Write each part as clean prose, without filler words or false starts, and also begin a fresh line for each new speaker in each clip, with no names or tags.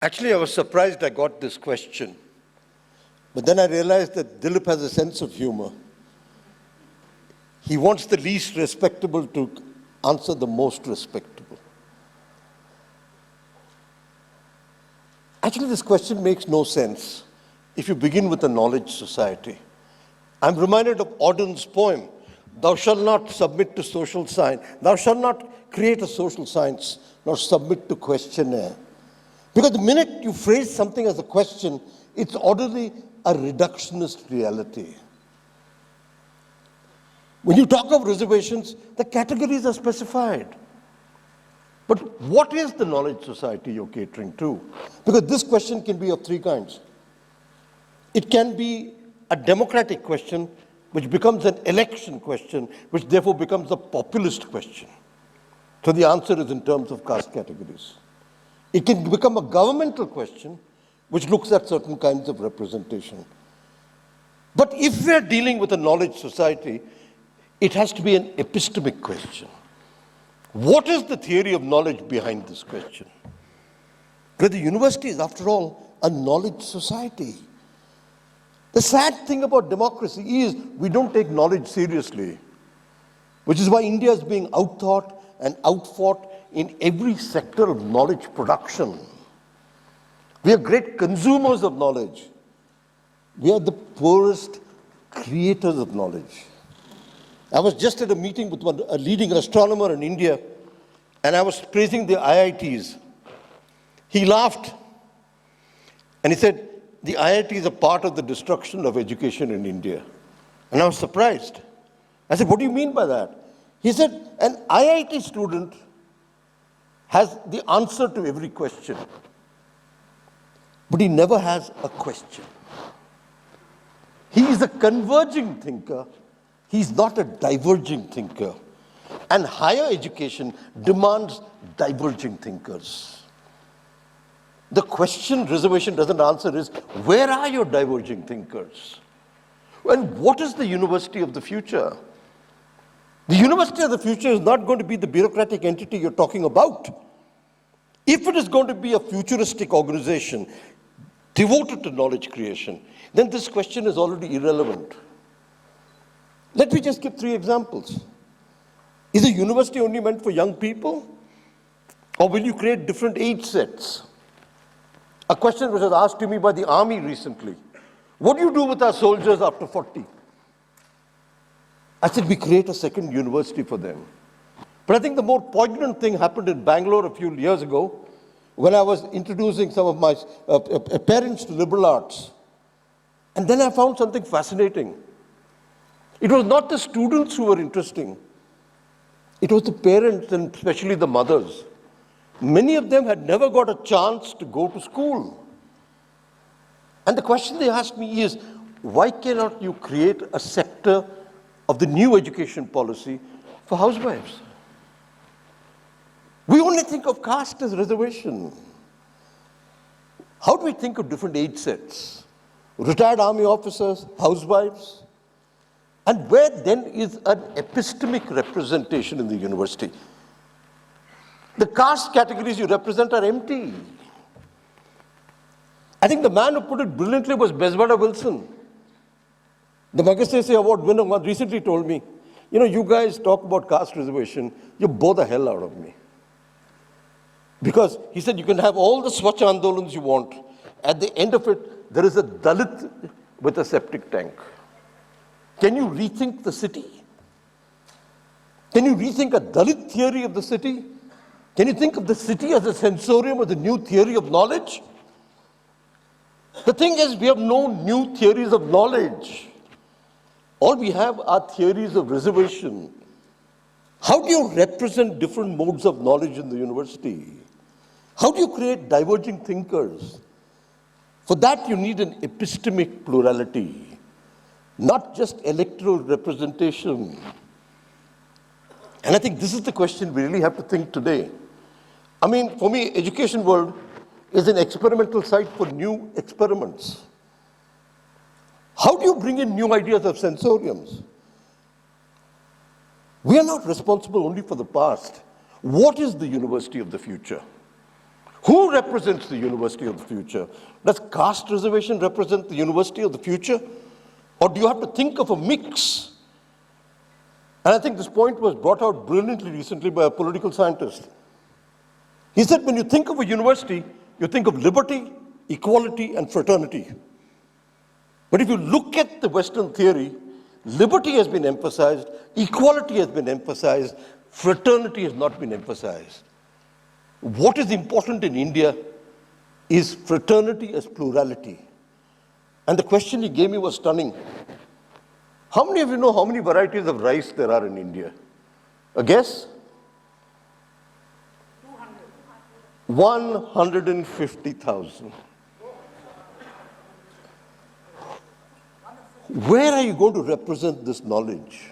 Actually, I was surprised I got this question. But then I realized that Dilip has a sense of humor. He wants the least respectable to answer the most respectable. Actually, this question makes no sense if you begin with a knowledge society. I'm reminded of Auden's poem, "Thou shalt not submit to social science. Thou shalt not create a social science, nor submit to questionnaire." Because the minute you phrase something as a question, it's already a reductionist reality. When you talk of reservations, the categories are specified. But what is the knowledge society you're catering to? Because this question can be of three kinds. It can be a democratic question, which becomes an election question, which therefore becomes a populist question. So the answer is in terms of caste categories. It can become a governmental question, which looks at certain kinds of representation. But if we're dealing with a knowledge society, it has to be an epistemic question. What is the theory of knowledge behind this question? Because the university is, after all, a knowledge society. The sad thing about democracy is we don't take knowledge seriously, which is why India is being outthought and outfought in every sector of knowledge production. We are great consumers of knowledge. We are the poorest creators of knowledge. I was just at a meeting with a leading astronomer in India, and I was praising the IITs. He laughed, and he said, the IITs are part of the destruction of education in India. And I was surprised. I said, what do you mean by that? He said, an IIT student has the answer to every question, but he never has a question. He is a converging thinker. He's not a diverging thinker. And higher education demands diverging thinkers. The question reservation doesn't answer is, where are your diverging thinkers? And what is the university of the future? The university of the future is not going to be the bureaucratic entity you're talking about. If it is going to be a futuristic organization devoted to knowledge creation, then this question is already irrelevant. Let me just give three examples. Is a university only meant for young people? Or will you create different age sets? A question which was asked to me by the army recently. What do you do with our soldiers after 40? I said, we create a second university for them. But I think the more poignant thing happened in Bangalore a few years ago when I was introducing some of my parents to liberal arts. And then I found something fascinating. It was not the students who were interesting. It was the parents, and especially the mothers. Many of them had never got a chance to go to school. And the question they asked me is, why cannot you create a sector of the new education policy for housewives? We only think of caste as reservation. How do we think of different age sets? Retired army officers, housewives? And where then is an epistemic representation in the university? The caste categories you represent are empty. I think the man who put it brilliantly was Beswada Wilson. The Magsaysay Award winner once recently told me, you guys talk about caste reservation, you bore the hell out of me. Because he said you can have all the Swachh Andolans you want. At the end of it, there is a Dalit with a septic tank. Can you rethink the city? Can you rethink a Dalit theory of the city? Can you think of the city as a sensorium of the new theory of knowledge? The thing is, we have no new theories of knowledge. All we have are theories of reservation. How do you represent different modes of knowledge in the university? How do you create diverging thinkers? For that, you need an epistemic plurality, not just electoral representation. And I think this is the question we really have to think today. I mean, for me, education world is an experimental site for new experiments. How do you bring in new ideas of sensoriums? We are not responsible only for the past. What is the university of the future? Who represents the university of the future? Does caste reservation represent the university of the future? Or do you have to think of a mix? And I think this point was brought out brilliantly recently by a political scientist. He said, when you think of a university, you think of liberty, equality, and fraternity. But if you look at the Western theory, liberty has been emphasized, equality has been emphasized, fraternity has not been emphasized. What is important in India is fraternity as plurality. And the question he gave me was stunning. How many of you know how many varieties of rice there are in India? A guess? 150,000. Where are you going to represent this knowledge?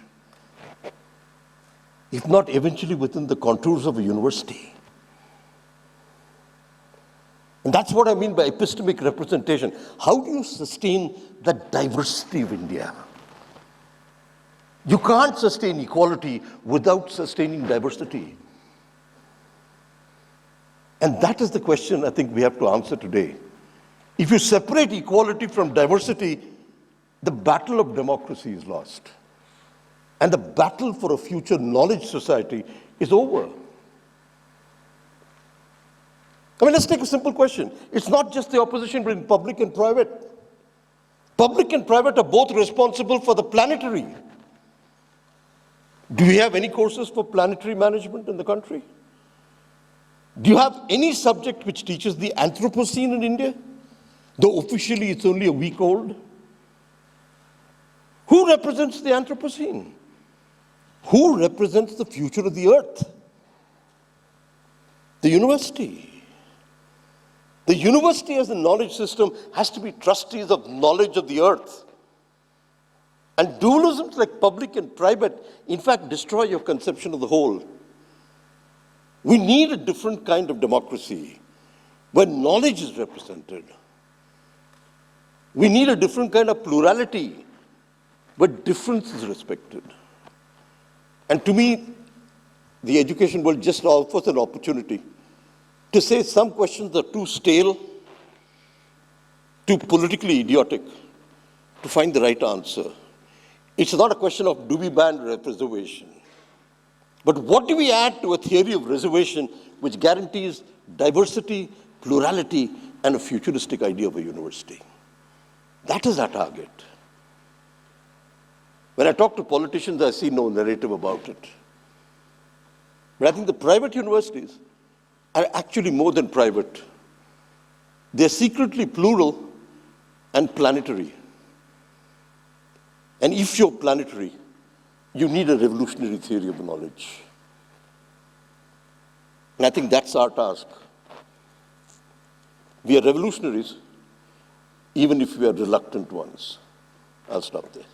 If not eventually within the contours of a university. And that's what I mean by epistemic representation. How do you sustain the diversity of India? You can't sustain equality without sustaining diversity. And that is the question I think we have to answer today. If you separate equality from diversity, the battle of democracy is lost. And the battle for a future knowledge society is over. I mean, let's take a simple question. It's not just the opposition between public and private. Public and private are both responsible for the planetary. Do we have any courses for planetary management in the country? Do you have any subject which teaches the Anthropocene in India? Though officially it's only a week old. Who represents the Anthropocene? Who represents the future of the earth? The university. The university as a knowledge system has to be trustees of knowledge of the earth. And dualisms like public and private, in fact, destroy your conception of the whole. We need a different kind of democracy where knowledge is represented. We need a different kind of plurality where difference is respected. And to me, the education world just offers an opportunity to say some questions are too stale, too politically idiotic to find the right answer. It's not a question of do we ban reservation, but what do we add to a theory of reservation which guarantees diversity, plurality, and a futuristic idea of a university? That is our target. When I talk to politicians, I see no narrative about it. But I think the private universities are actually more than private. They're secretly plural and planetary. And if you're planetary, you need a revolutionary theory of knowledge. And I think that's our task. We are revolutionaries, even if we are reluctant ones. I'll stop there.